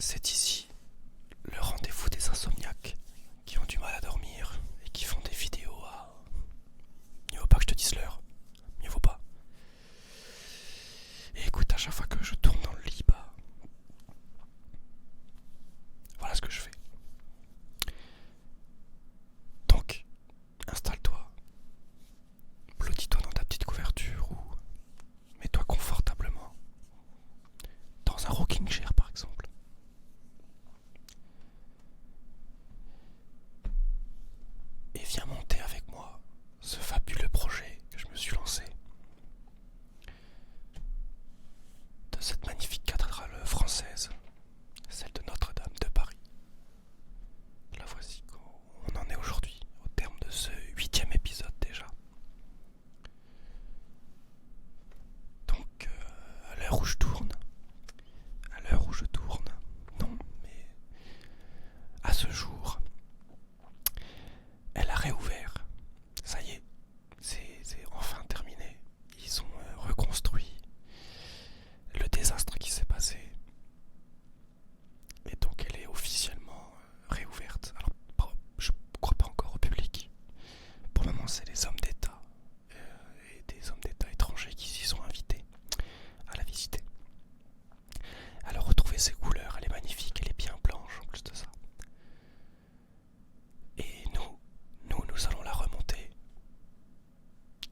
C'est ici le rendez-vous des insomniaques qui ont du mal à dormir et qui font des vidéos à... Mieux vaut pas que je te dise l'heure. Mieux vaut pas. Et écoute, à chaque fois que je tourne dans le lit, bah... Voilà ce que je fais. Donc, installe-toi. Blottis-toi dans ta petite couverture ou mets-toi confortablement. Dans un rocking chair par exemple. Et viens monter avec moi ce fabuleux projet que je me suis lancé. De cette magnifique cathédrale française, celle de Notre-Dame de Paris. La voici, on en est aujourd'hui, au terme de ce 8e épisode déjà. Donc, à l'heure où je tourne, non, mais à ce jour, elle a réouvert. Ça y est, c'est enfin terminé. Ils ont reconstruit le désastre qui s'est passé. Et donc elle est officiellement réouverte. Alors, je crois pas encore au public. Pour le moment, c'est les hommes d'État et des hommes d'État étrangers qui s'y sont invités à la visiter. Elle a retrouvé ses couleurs, elle est magnifique, elle est bien blanche en plus de ça. Et nous allons la remonter.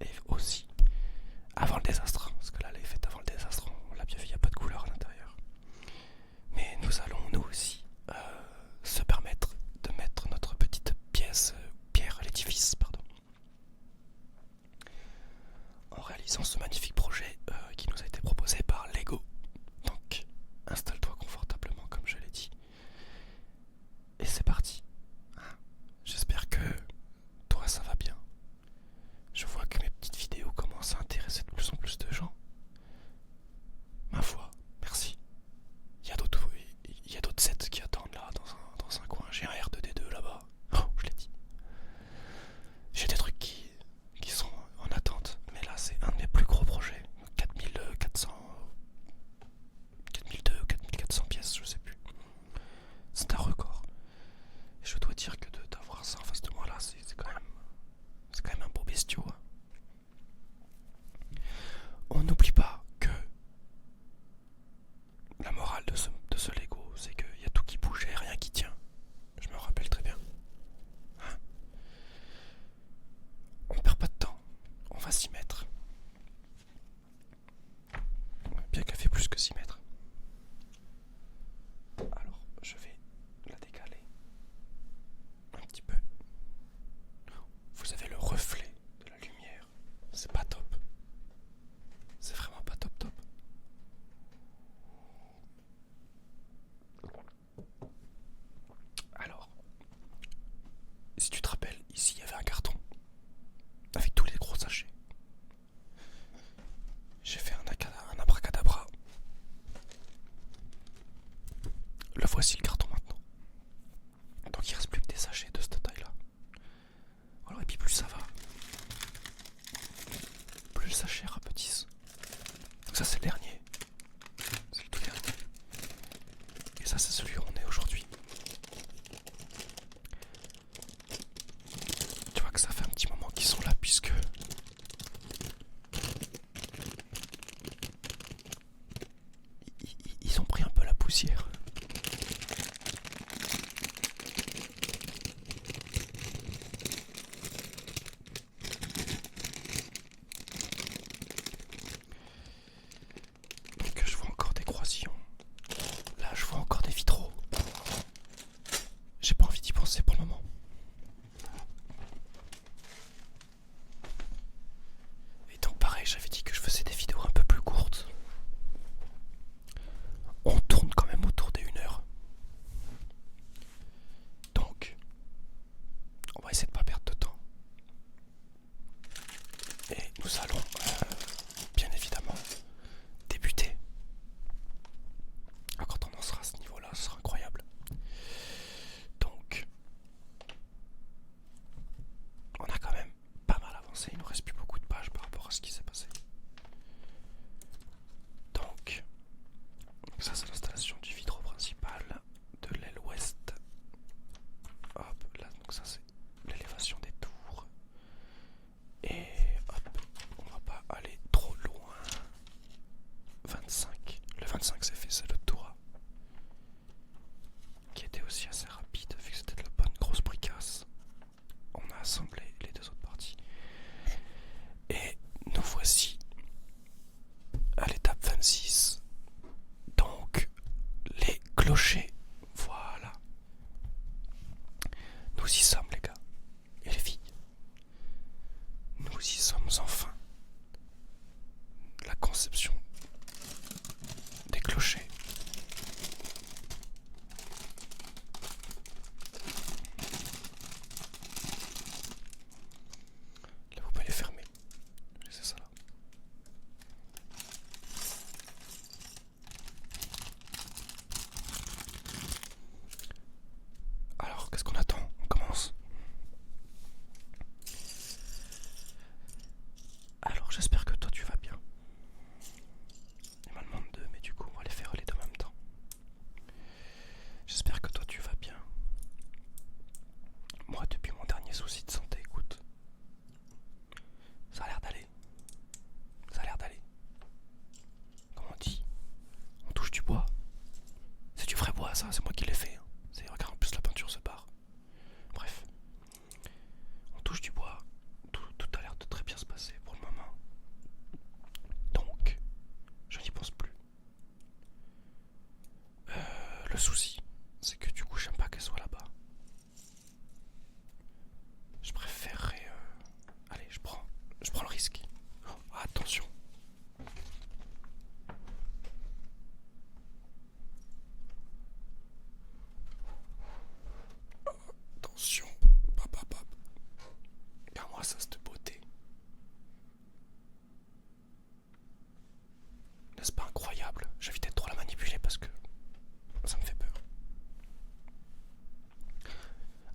Et aussi, avant le désastre, parce que là, elle est faite avant le désastre, on l'a bien vu, il n'y a pas de couleur à l'intérieur. Mais nous allons, nous aussi, se permettre de mettre notre petite pierre à l'édifice, pardon. En réalisant ce magnifique projet qui nous a été proposé par Lego. Donc, installe-toi confortablement, comme je l'ai dit. Et c'est parti. J'espère que toi, ça va bien. Je vois que mes petites vidéos commencent à intéresser de plus en plus de gens. Ma foi, merci. Il y a d'autres sets qui attendent là, dans un coin. J'ai un R2D2 là-bas. Oh, je l'ai dit. J'ai des trucs qui sont en attente. Mais là, c'est un de mes plus gros projets. 4400... 4200, 4400 pièces, je sais plus. C'est un record. Et je dois dire que d'avoir ça en face de moi là, c'est quand même un beau bestiau. On n'oublie pas que la morale de ce Lego, c'est qu'il y a tout qui bouge et rien qui tient. Je me rappelle très bien. On perd pas de temps. On va s'y mettre. Bien qu'elle fait plus que s'y mettre. Alors, je vais la décaler un petit peu. Vous avez le reflet de la lumière. C'est pas top. C'est vraiment pas top. Alors, si tu te rappelles, ici il y avait un carton avec tous les gros sachets. J'ai fait un abracadabra. Le voici le carton maintenant. Donc il reste plus que des sachets de cette taille là. Alors et puis plus ça va, plus le sachet rapetisse. Donc ça c'est le dernier. C'est le tout dernier. Et ça c'est celui où on est aujourd'hui. Tu vois que ça fait un petit moment qu'ils sont là puisque ils ont pris un peu la poussière. Donc je vois encore des croisillons. Là je vois encore des vitraux. J'ai pas envie d'y penser pour le moment. Et donc pareil, j'avais dit que je faisais des vidéos un peu plus courtes. On tourne quand même autour des 1 heure. Donc, on va essayer de pas perdre de temps. Et nous allons, bien évidemment, débuter. Alors, quand on en sera à ce niveau-là, ce sera incroyable. Donc, on a quand même pas mal avancé. Il nous reste plus beaucoup de pages par rapport à ce qui s'est passé. Donc, ça c'est l'installation du vitro principal. clocher. Voilà. Nous y sommes les gars. Et les filles. Nous y sommes enfin. La conception des clochers. Là vous pouvez les fermer. Laissez ça là. Alors qu'est-ce qu'on attend? On commence. Alors j'espère que toi tu vas bien. Il m'en demande deux, mais du coup on va les faire les deux en même temps. J'espère que toi tu vas bien. Moi depuis mon dernier souci de santé, écoute, ça a l'air d'aller. Ça a l'air d'aller. Comme on dit, on touche du bois. C'est du vrai bois ça, c'est moi qui l'ai fait. Regarde en plus la peinture se barre. Bref. On touche du bois. Tout a l'air de très bien se passer pour le moment. Donc, je n'y pense plus. Le souci, c'est que du coup j'aime pas qu'elle soit là-bas. Je préférerais... Allez, je prends le risque. Oh, attention. Attention. Pap, pap, pap. Regarde-moi ça, cette beauté. N'est-ce pas incroyable? J'évite de trop la manipuler parce que ça me fait peur.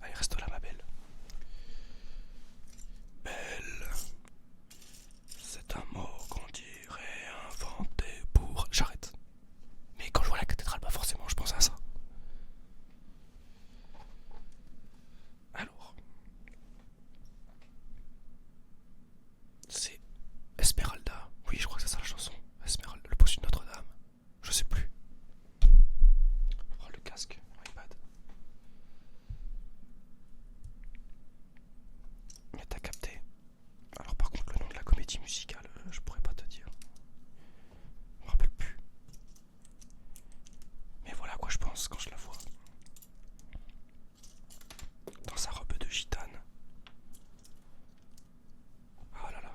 Allez, reste là ma belle. Belle. C'est un mot qu'on dirait inventé pour... J'arrête. Mais quand je vois la cathédrale, bah forcément je pense à ça. Alors. C'est Esmeralda. Oui, je crois que c'est ça la chanson. Esmeralda, le bossu de Notre-Dame. Je sais plus. Oh, le casque, iPad. Mais t'as capté. Alors par contre, le nom de la comédie musicale, je pourrais pas te dire. Je me rappelle plus. Mais voilà à quoi je pense quand je la vois. Dans sa robe de gitane. Oh là là.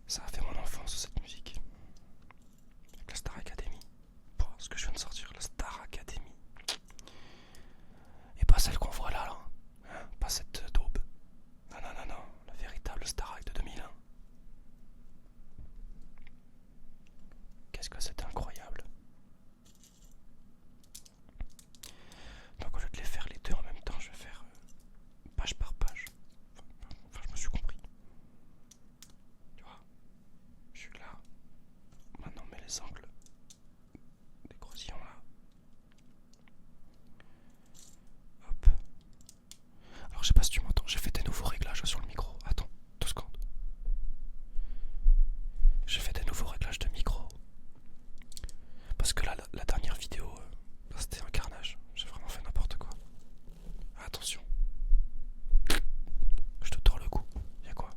Ça a fait mon enfance cette musique. Avec la Star Academy. Bon, ce que je viens de sortir, la Star Academy. Et pas celle qu'on voit là, hein, pas cette daube. Non, non, non, non, la véritable Starac de 2001. Qu'est-ce que c'était incroyable. Donc au lieu de les faire les deux en même temps, je vais faire page par page. Enfin, je me suis compris. Tu vois, je suis là. Maintenant, on met les angles des gros sillons là. Hop. Alors, je sais pas si tu m'entends, j'ai fait des nouveaux réglages sur le micro. Attends, 2 secondes. J'ai fait des nouveaux réglages de micro. Parce que là, la dernière vidéo, c'était un carnage. J'ai vraiment fait n'importe quoi. Attention. Je te tords le cou. Y'a quoi?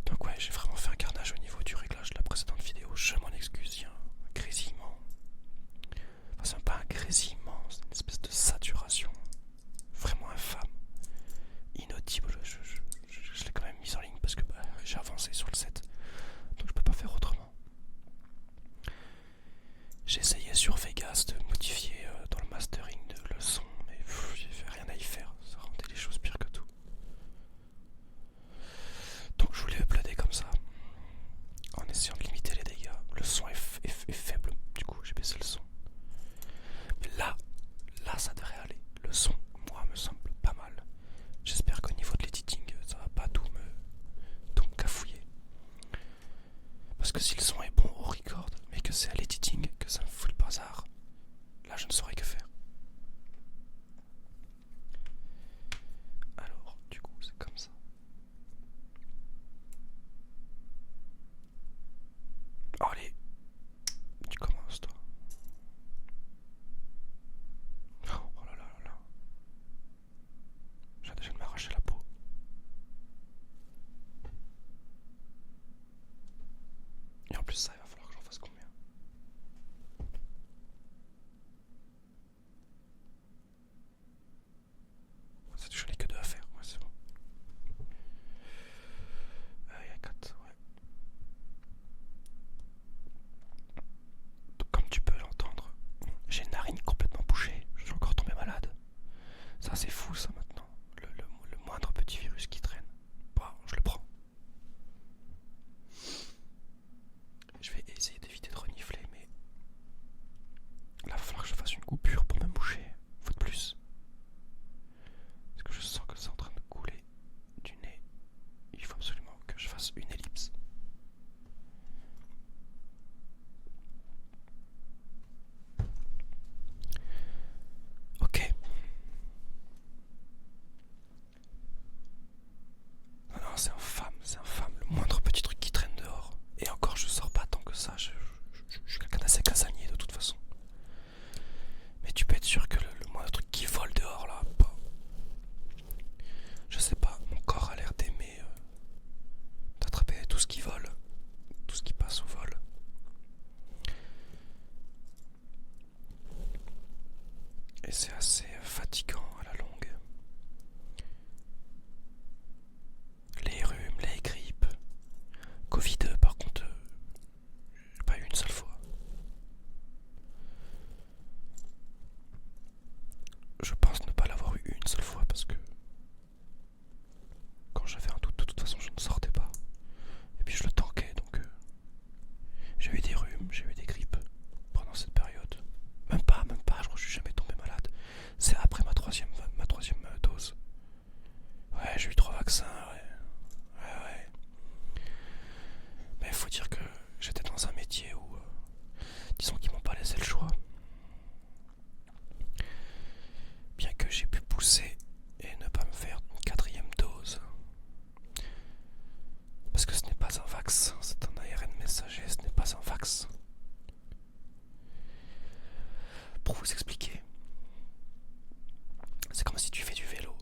Donc ouais, j'ai vraiment fait un carnage au niveau du réglage de la précédente vidéo. Je m'en excuse, il y a un grésillement. Enfin, c'est pas un grésillement, c'est une espèce de saturation. Vraiment infâme. Inaudible. Je l'ai quand même mise en ligne parce que j'ai avancé sur le set. Donc je peux pas faire autrement. J'ai essayé sur Vegas de modifier dans le mastering le son, mais j'ai fait rien à y faire. Ça rendait les choses pires que tout. Donc je voulais uploader comme ça, en essayant de limiter les dégâts. Le son est faible, du coup j'ai baissé le son. Mais là ça devrait aller. Le son, moi, me semble pas mal. J'espère qu'au niveau de l'editing, ça va pas tout me cafouiller. Parce que si le son est bon au record, mais que c'est à l'editing que ça me fout le bazar, là je ne saurais que faire. Alors, du coup, c'est comme ça. Oh, allez, tu commences toi. Oh là là là là. J'ai déjà de m'arracher la peau. Et en plus ça, il va falloir que j'en fasse combien? c'est assez fatigant à la longue. Les rhumes, les grippes. Covid, par contre, pas eu une seule fois. Je pense ne pas l'avoir eu une seule fois parce que quand j'avais un doute, de toute façon, je ne sortais pas. Et puis je le tanquais, donc j'ai eu des rhumes, j'ai eu des grippes pendant cette période. Même pas, je crois que je suis jamais tombé malade. C'est après ma troisième dose. Ouais, j'ai eu 3 vaccins, ouais. Mais il faut dire que j'étais dans un métier où, disons qu'ils m'ont pas laissé le choix. Bien que j'ai pu pousser et ne pas me faire une 4e dose. Parce que ce n'est pas un vaccin, c'est un ARN messager, ce n'est pas un vaccin. Pour vous expliquer, c'est comme si tu fais du vélo.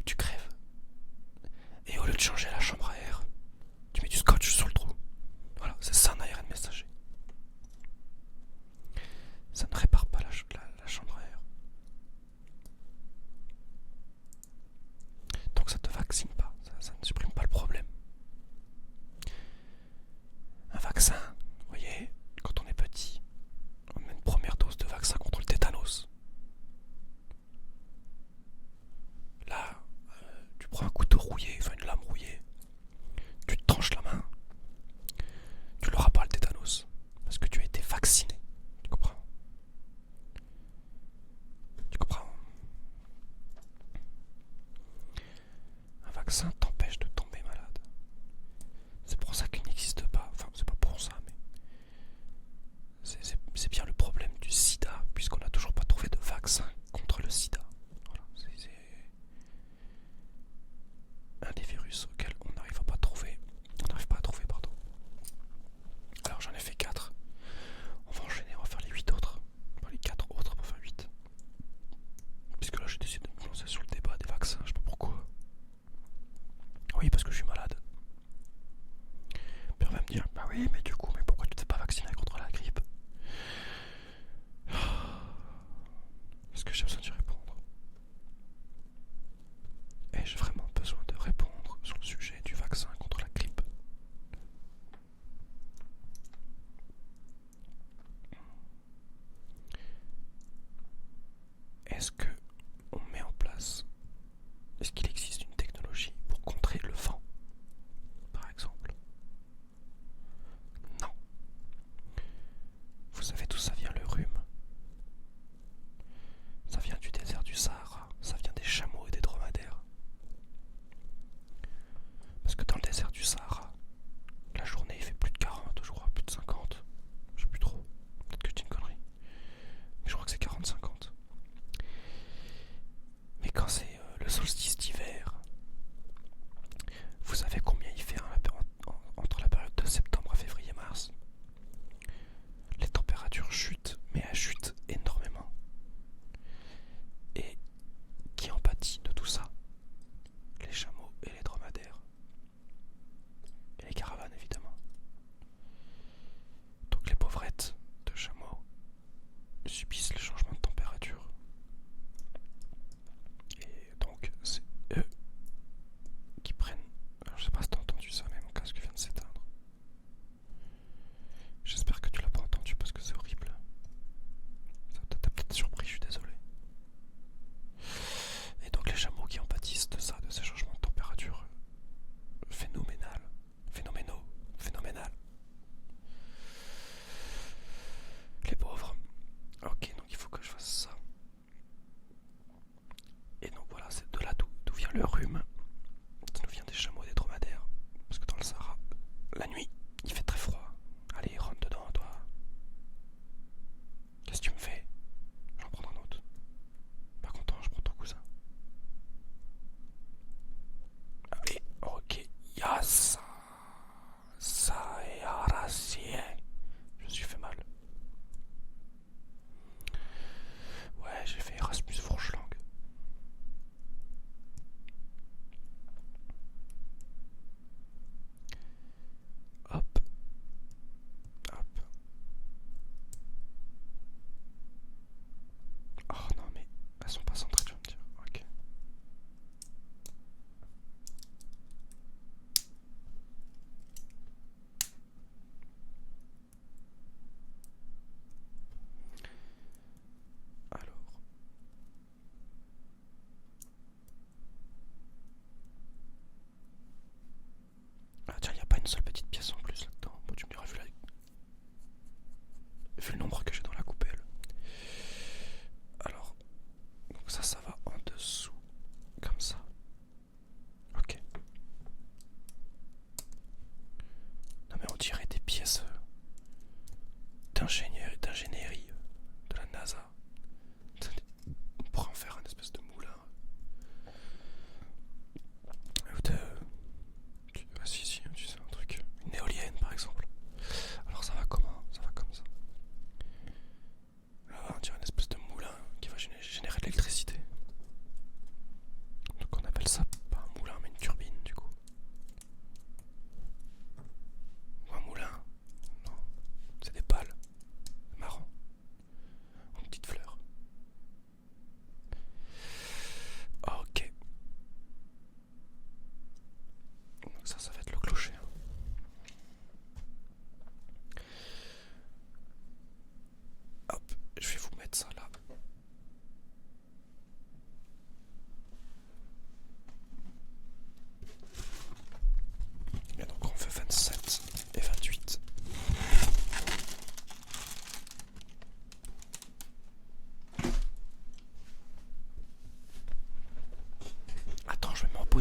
Tu crèves. Et au lieu de changer la chambre à air, tu mets du scotch sur le trou. Voilà, c'est ça un ARN messager. Ça ne répare pas la chambre à air. Donc ça ne te vaccine pas, ça ne supprime pas le problème. Un vaccin, vous voyez, quand on est petit, on met une première dose de vaccin contre le tétanos. Là, tu prends un couteau rouillé, enfin une lame rouillée, tu te tranches la main, tu l'auras pas le tétanos, parce que tu as été vacciné. Tu comprends? Tu comprends? Un vaccin t'empêche de tomber malade. C'est pour ça qu'il n'existe pas, enfin c'est pas pour ça, mais c'est bien le problème du sida, puisqu'on n'a toujours pas trouvé de vaccin contre le sida. Voilà, c'est un des virus auxquels on n'arrive pas à trouver. Pardon. Alors j'en ai fait 4. On va enchaîner, on va faire les 8 autres. Enfin, les 4 autres pour faire 8. Puisque là j'ai décidé de me lancer sur le débat des vaccins, je sais pas pourquoi. Oui, parce que je suis malade. Puis on va me dire, bah oui, mais du coup, mais pourquoi tu t'es pas vacciné contre la grippe? Est-ce que j'ai besoin d'y répondre? Ai-je vraiment besoin de répondre sur le sujet du vaccin contre la grippe? Est-ce que on met en place, est-ce qu'il existe une technologie pour contrer le vent, par exemple? Non. Vous savez d'où ça vient le rhume? Ça vient du désert du Sahara, ça vient des chameaux et des dromadaires. Parce que dans le désert du Sahara, la journée il fait plus de 40, je crois, plus de 50. Je sais plus trop, peut-être que je dis une connerie. Mais je crois que c'est 40-50.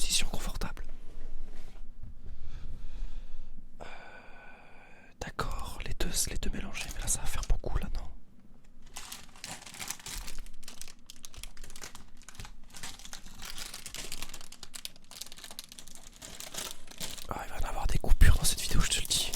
position confortable. D'accord, les deux mélangés, mais là ça va faire beaucoup là, non? Ah, il va y en avoir des coupures dans cette vidéo, je te le dis.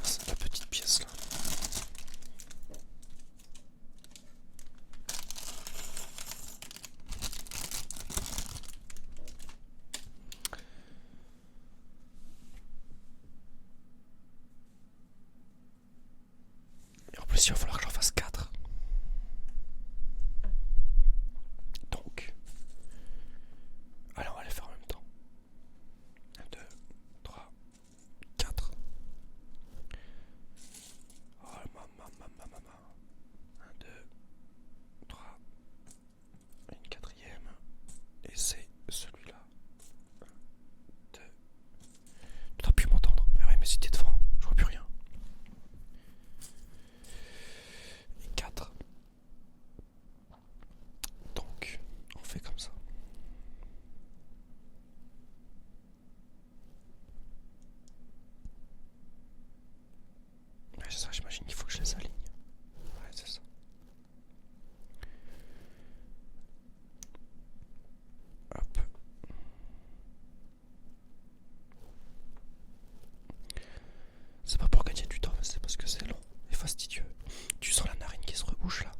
C'est la petite pièce là. Et en plus, il va falloir que j'en fasse 4. Donc, allez, on va les faire en même temps. 1, 2, 3, 4. Oh, maman. 1, 2, 3. Une quatrième. Et c'est celui-là. 1, 2. Tu dois plus m'entendre. Mais ouais, mais si t'es devant, je vois plus rien. Et 4. Donc, on fait comme ça. Ouais, c'est ça, j'imagine qu'il faut que je les aligne. Ouais, c'est ça. Hop. C'est pas pour gagner du temps, mais c'est parce que c'est long et fastidieux. Tu sens la narine qui se rebouche là.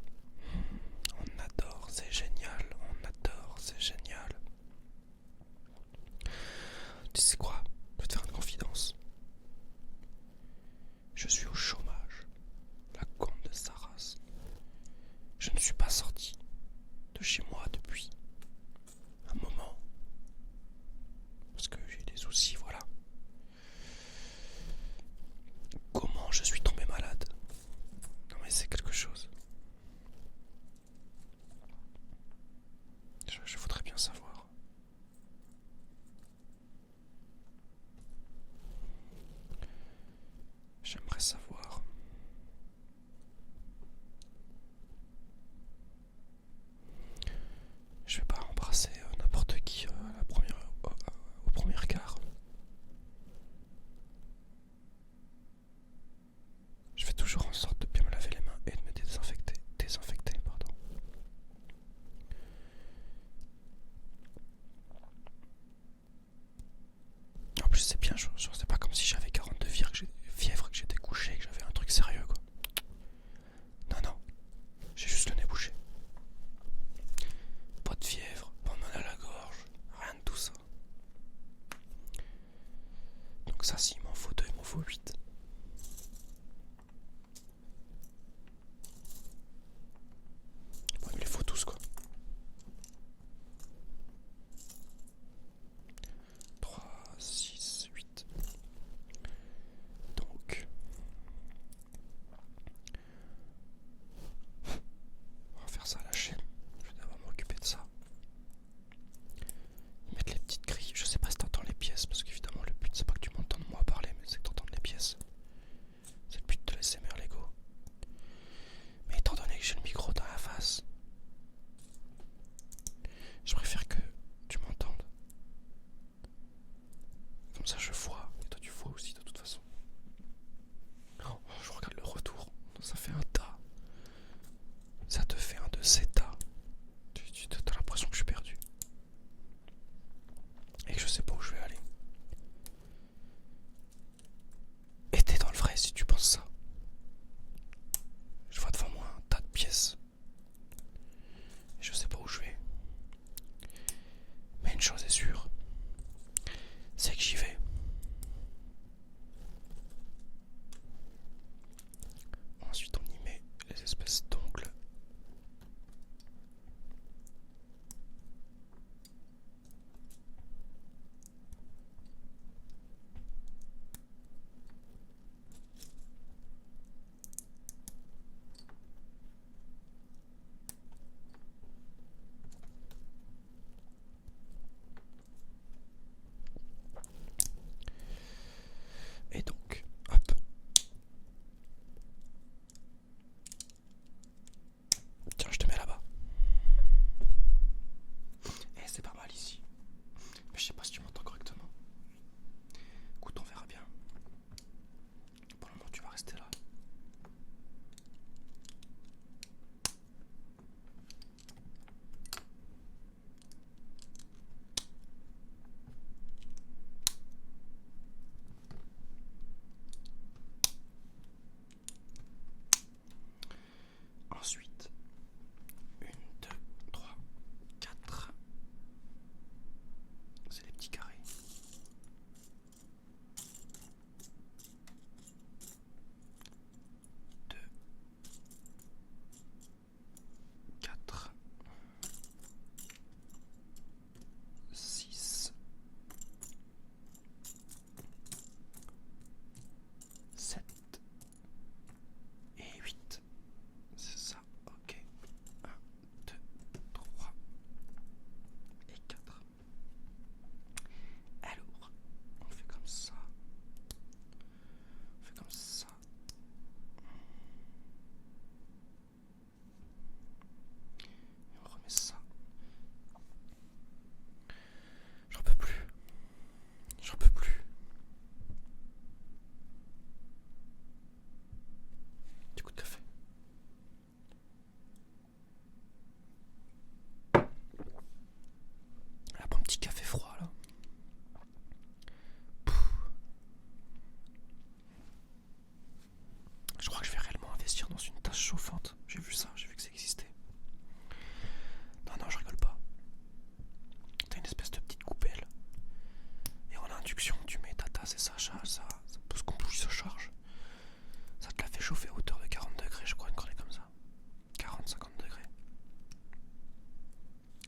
On adore, c'est génial. On adore, c'est génial. Tu sais quoi? Je vais te faire une confidence. Je suis au chômage. La corne de sa race. Je ne suis pas sorti de chez moi depuis un moment. Parce que j'ai des soucis, voilà. Comment je suis tombé malade? Non mais c'est quelque chose. Je voudrais bien savoir. J'aimerais savoir.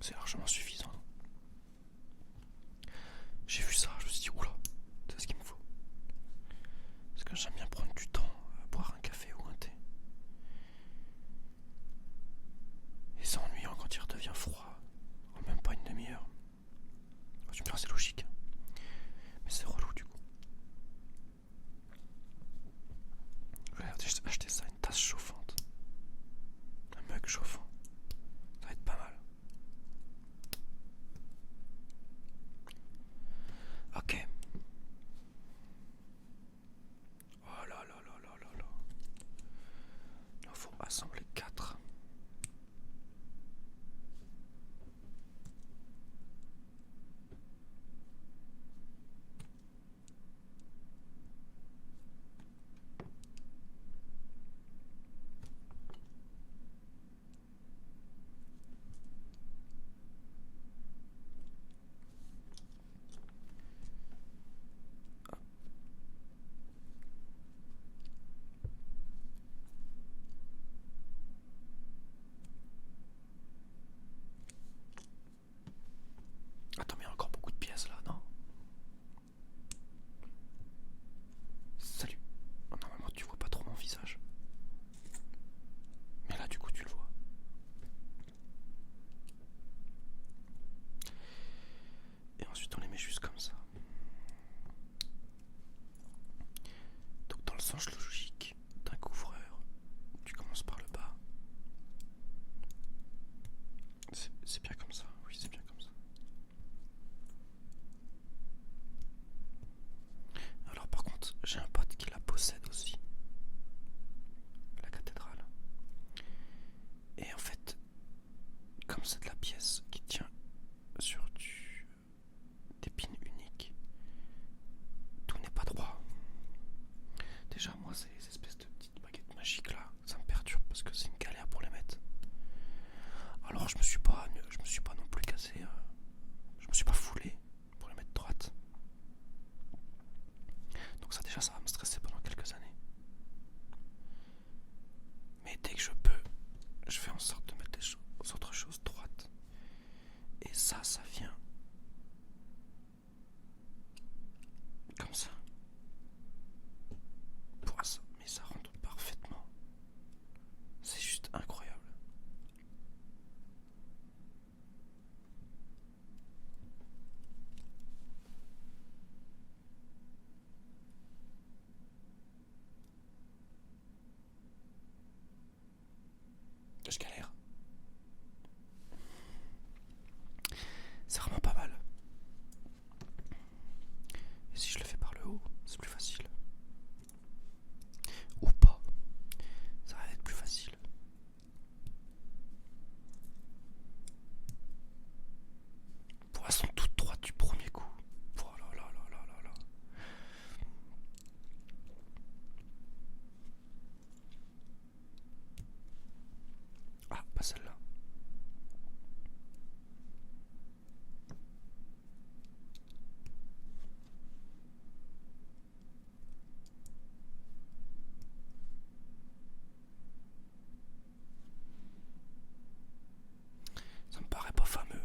c'est largement suffisant. J'ai vu ça, je me suis dit, oula, c'est ce qu'il me faut. Parce que j'aime bien prendre du temps à boire un café ou un thé. Et c'est ennuyant quand il redevient froid, en même pas une demi-heure. Tu me dis, c'est logique. Mais c'est relou du coup. Je vais acheter ça, une tasse chauffante. Un mug chauffant. Ça va être pas mal. Ok. Oh là là là là là là. Il faut assembler 4. Attends, mais il y a encore beaucoup de pièces là, non? Salut. Normalement, tu vois pas trop mon visage. Mais là, du coup, tu le vois. Et ensuite, on les met juste comme ça. Donc, dans le sens logique d'un couvreur, tu commences par le bas. C'est bien comme ça, oui, c'est bien comme ça. Alors, par contre, j'ai un pote qui la possède aussi, la cathédrale. Et en fait, comme c'est de la pièce qui tient sur des pins uniques, tout n'est pas droit. Déjà, moi, ces espèces de petites baguettes magiques là, ça me perturbe parce que c'est une galère pour les mettre. Alors, je me suis pas non plus cassé, je me suis pas foulé pour les mettre droites. Donc ça, déjà, ça va me stresser pendant quelques années. Mais dès que je peux, je fais en sorte de mettre les autres choses droites. Et ça vient comme ça. Mais ça rentre parfaitement. C'est juste incroyable. Je galère. C'est vraiment pas mal. Et si je le fais par le haut, c'est plus facile. Ou pas. Ça va être plus facile. Poisson toute droite du premier coup. Oh là là là là là là. Ah, pas celle-là. Ça me paraît pas fameux.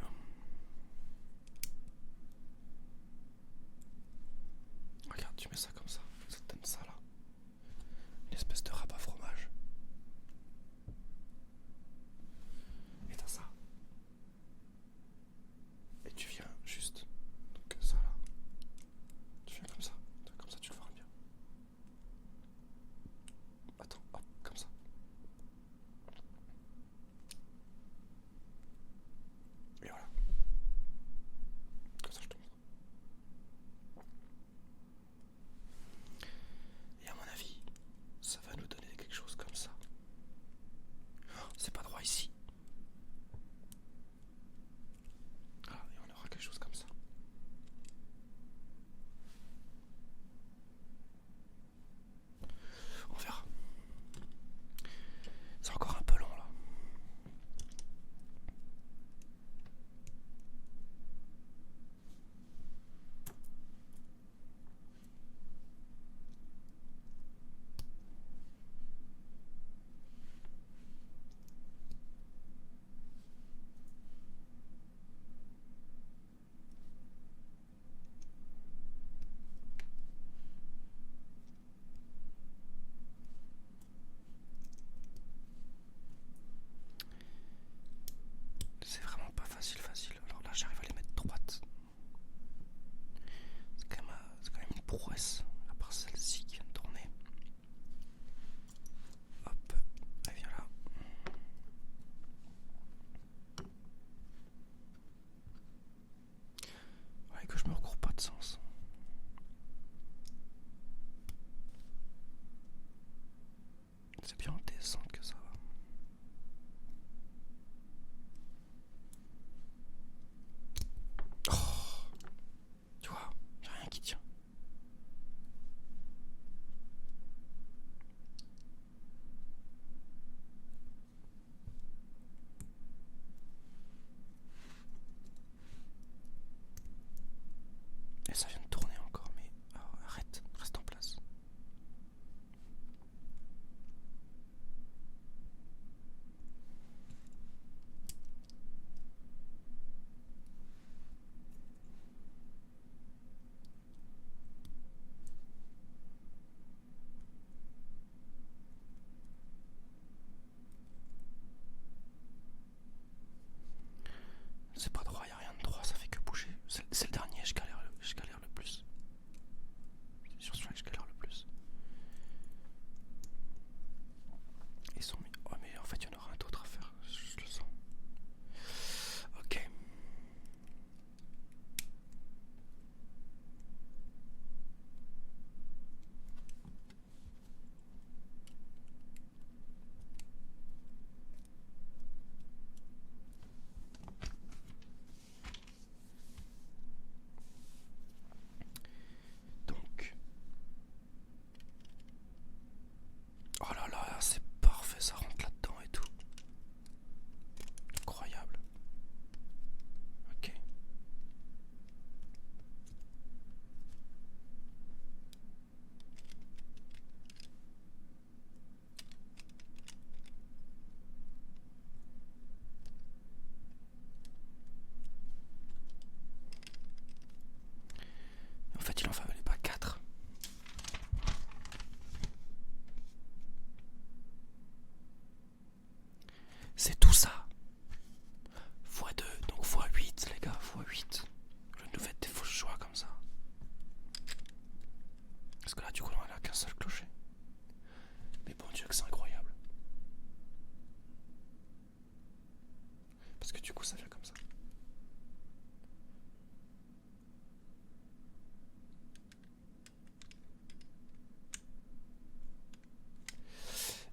Parce que du coup ça vient comme ça.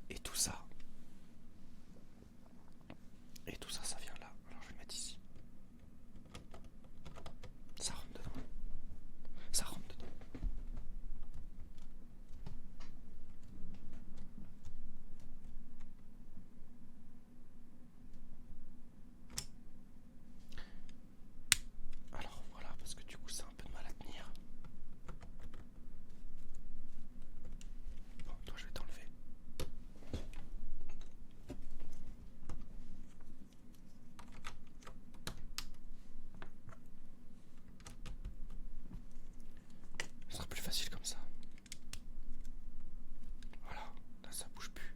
Et tout ça. Et tout ça, ça vient là. Alors je vais le mettre ici. Ça rentre dedans. Ça rentre dedans. Alors voilà, parce que du coup c'est un peu de mal à tenir. Bon, toi je vais t'enlever. Ce sera plus facile comme ça. Voilà, là ça bouge plus.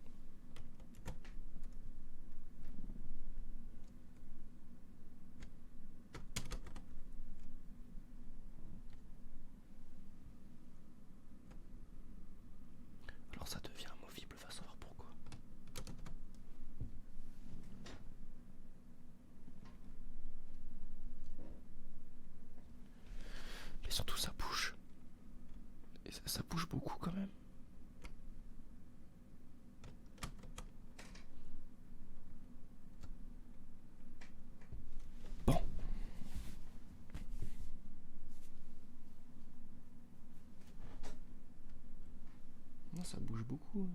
Alors ça devient amovible, va savoir pourquoi. Mais surtout ça bouge. Et ça bouge beaucoup quand même. Bon. Non, ça bouge beaucoup.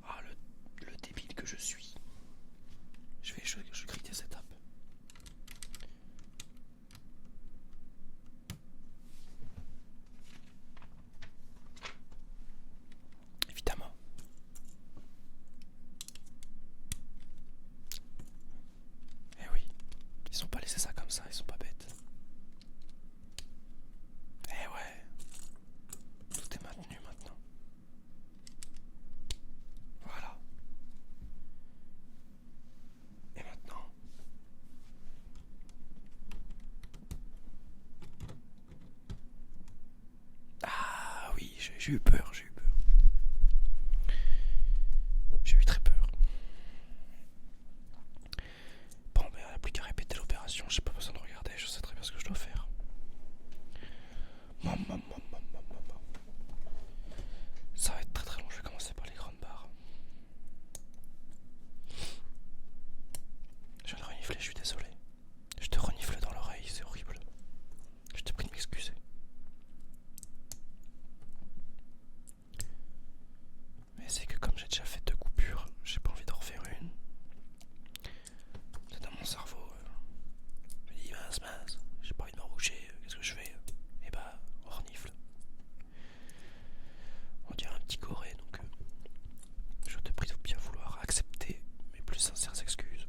Ah, le débile que je suis. Je grille des étapes. Évidemment. Eh oui. Ils ont pas laissé ça comme ça, ils sont pas bêtes. Eh ouais. Tout est maintenu maintenant. Voilà. Et maintenant. Ah oui, j'ai eu peur, j'ai eu peur. J'ai eu très peur. Bon, mais il n'y a plus qu'à répéter l'opération, j'ai pas besoin de regarder, je sais très bien ce que je dois faire. Ça va être très très long, je vais commencer par les grandes barres. Je viens de renifler, je suis désolé. Je te renifle dans l'oreille, c'est horrible. Je te prie de m'excuser. Mais c'est que comme j'ai déjà fait 2 coupures, j'ai pas envie d'en refaire une. C'est dans mon cerveau. Je me dis mince, j'ai pas envie de me rouger, qu'est-ce que je fais? Et bah, on renifle. On dirait un petit goré, donc je te prie de bien vouloir accepter mes plus sincères excuses.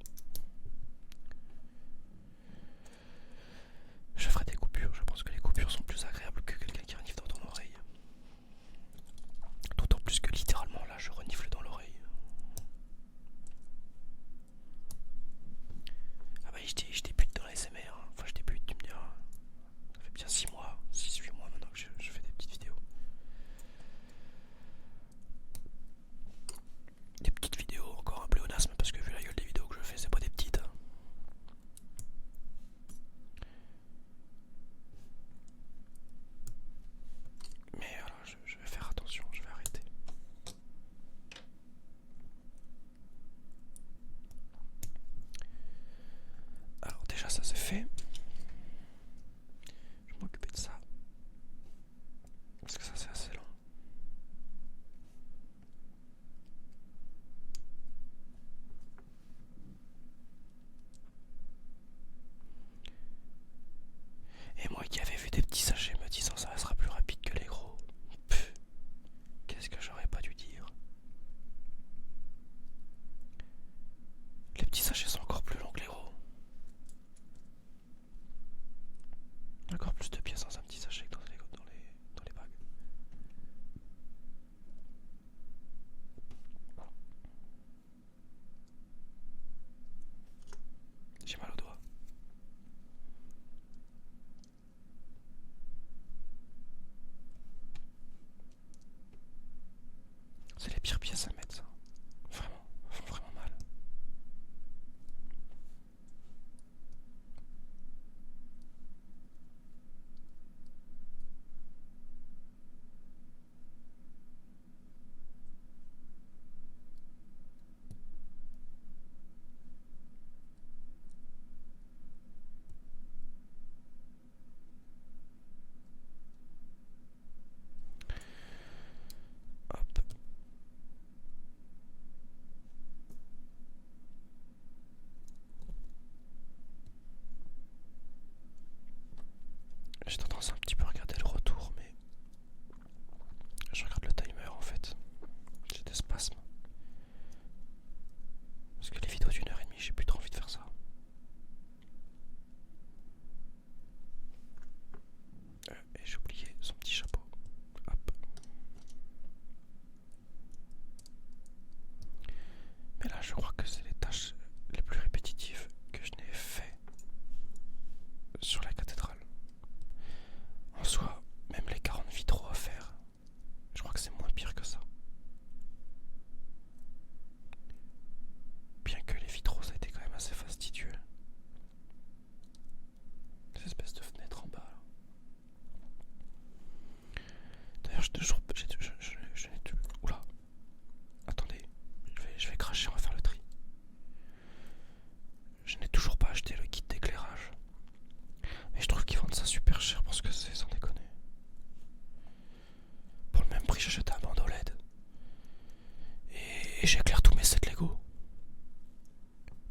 Et j'éclaire tous mes sets Lego.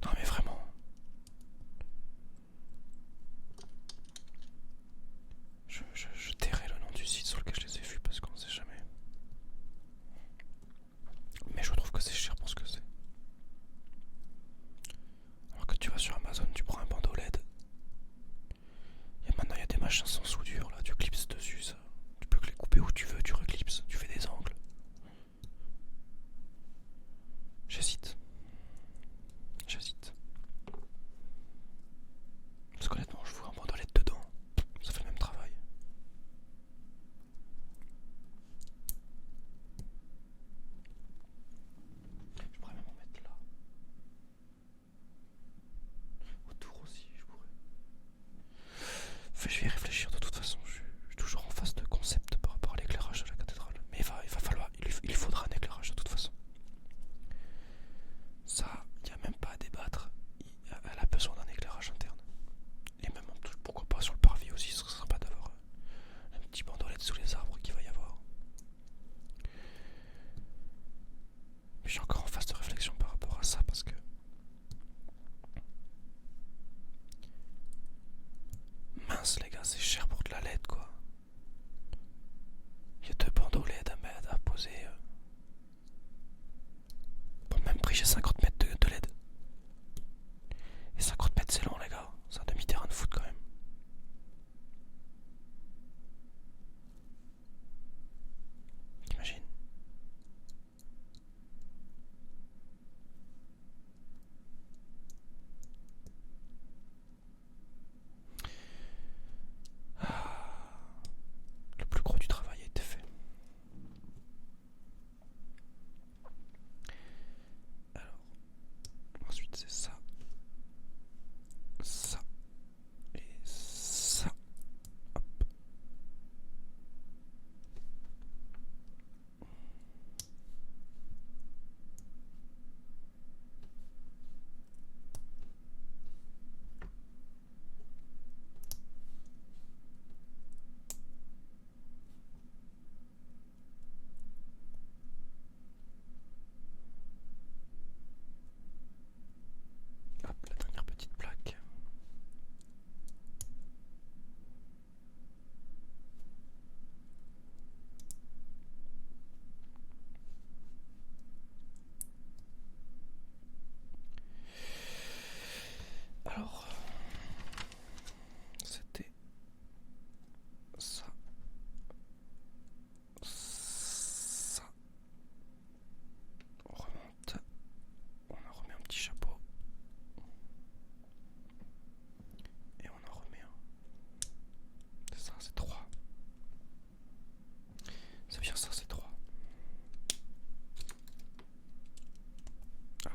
Non mais vraiment. Je tairai le nom du site sur lequel je les ai vus parce qu'on sait jamais. Mais je trouve que c'est cher pour ce que c'est. Alors que tu vas sur Amazon, tu prends un bandeau LED. Et maintenant il y a des machins sans soudure là, tu clipses dessus ça. Tu peux les couper où tu veux, tu reclipses, tu fais des angles. J'hésite. J'hésite. Parce qu'honnêtement, je vois un bandeau LED dedans. Ça fait le même travail. Je pourrais même en mettre là. Autour aussi, je pourrais. Enfin, je vais y réfléchir de toute façon. Je suis toujours en phase de concept par rapport à l'éclairage de la cathédrale. Mais il va falloir, il faudra un éclairage de toute façon. Ça, il n'y a même pas à débattre. Elle a besoin d'un éclairage interne. Et même, pourquoi pas sur le parvis aussi, ce serait sympa d'avoir un petit bandeau LED sous les arbres qu'il va y avoir. Mais je suis encore en phase de réflexion par rapport à ça parce que mince les gars, c'est cher pour de la LED quoi. Il y a deux bandeaux LED à poser. Pour le même prix, j'ai 50 mètres de LED. Et 50 mètres c'est long les gars, c'est un demi-terrain de foot quand même. T'imagines? Le plus gros du travail a été fait. Alors, ensuite c'est ça. Ça. Et ça. Hop. Hop, la dernière petite plaque. Alors, c'était ça, ça. On remonte, on en remet un petit chapeau. Et on en remet un. C'est ça, c'est 3. C'est bien ça, c'est 3. Hop.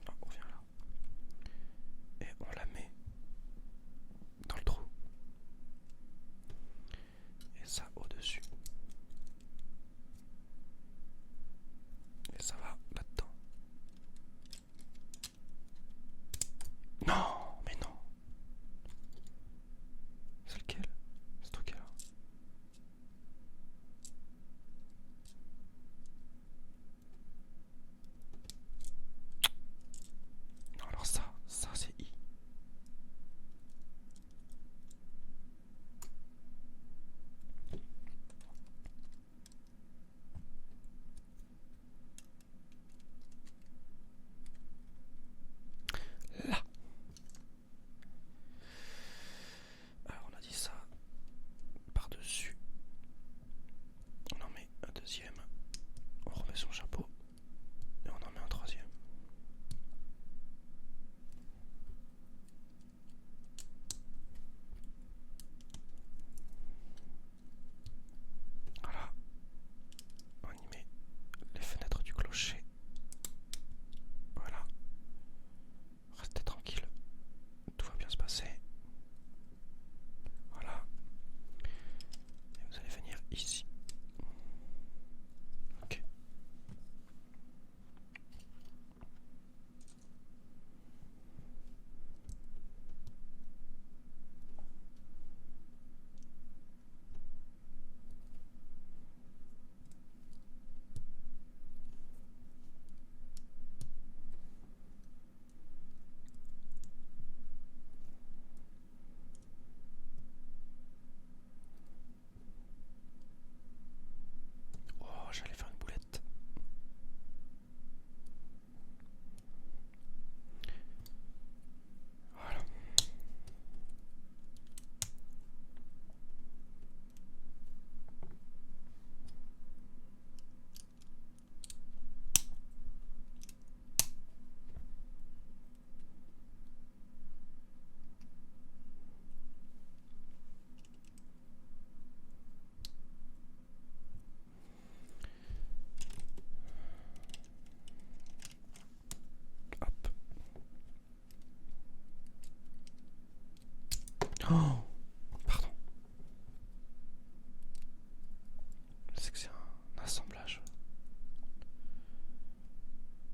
Non, on revient là. Et on la met dans le trou. Et ça au-dessus. Et ça va là-dedans. Non, mais non. C'est lequel? C'est toi qui est là. Non, alors ça c'est I. Là.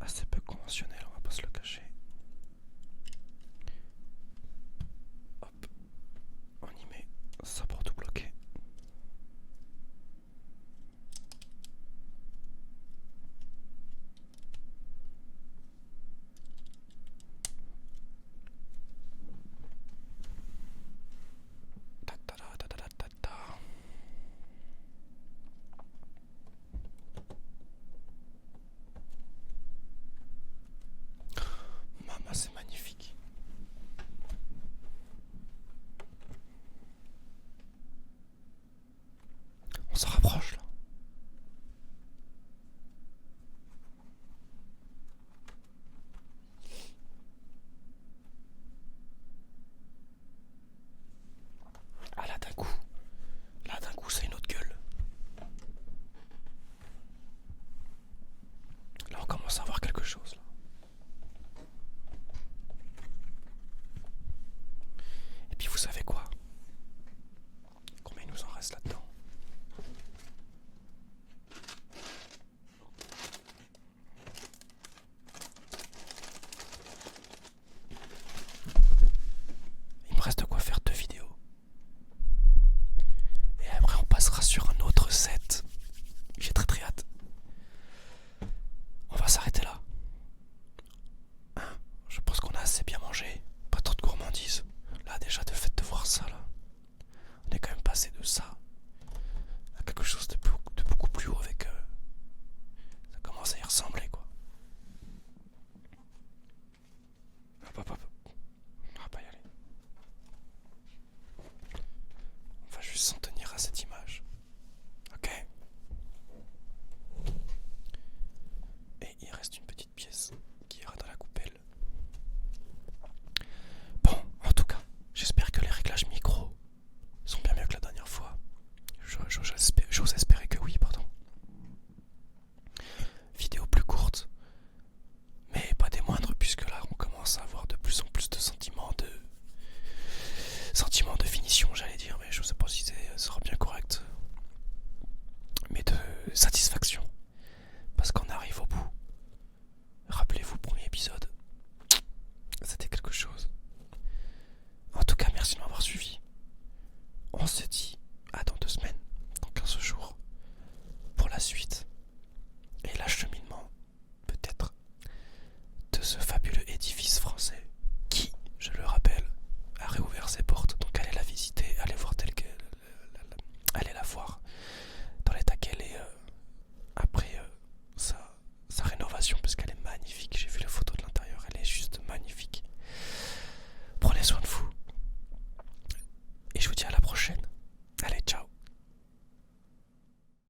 assez peu conventionnel, on va pas se le cacher.